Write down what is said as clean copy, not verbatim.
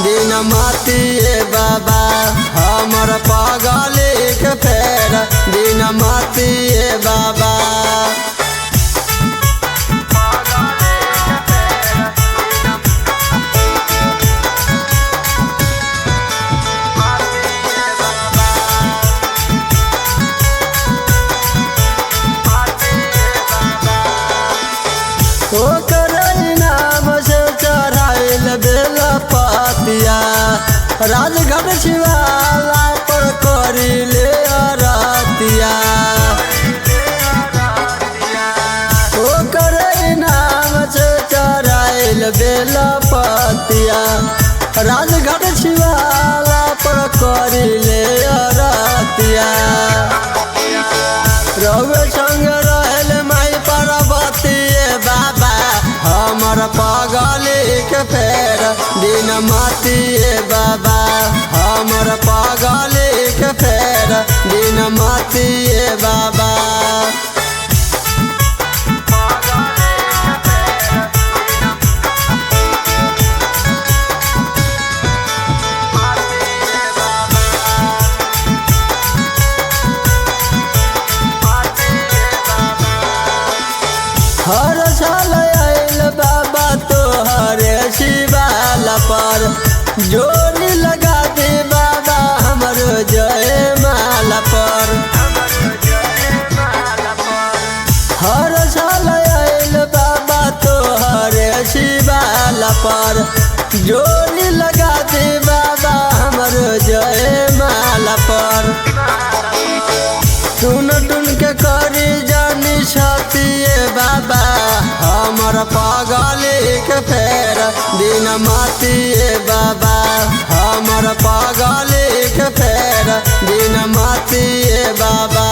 दिन मातिए बाबा हमर पागले के फेर दिन मातिए बाबा। राजघाट शिवाला पर करिले आरतिया ओकर नाम से चढ़ाइल बेला पतिया। राजघाट शिवाला पर करिले आरतिया रउए संग रहल माई पार्वती बाबा हमर पागले के फेर दिन मातिए बाबा हमर पागले के फेर दिन मातिए बाबा। हर साल आइल बाबा तोहरे शिवाला पर जोड़ी लगा दे बाबा हमर जय माला पर। हर साल आइल बाबा तोहरे शिवाला पर जोड़ी लगा दे बाबा हमर जय माला पर। टुन टुन के करी जानी छतिए बाबा हमर पागले के फेर दिन मातिए बाबा हमर पागले के फेर दिन मातिए बाबा।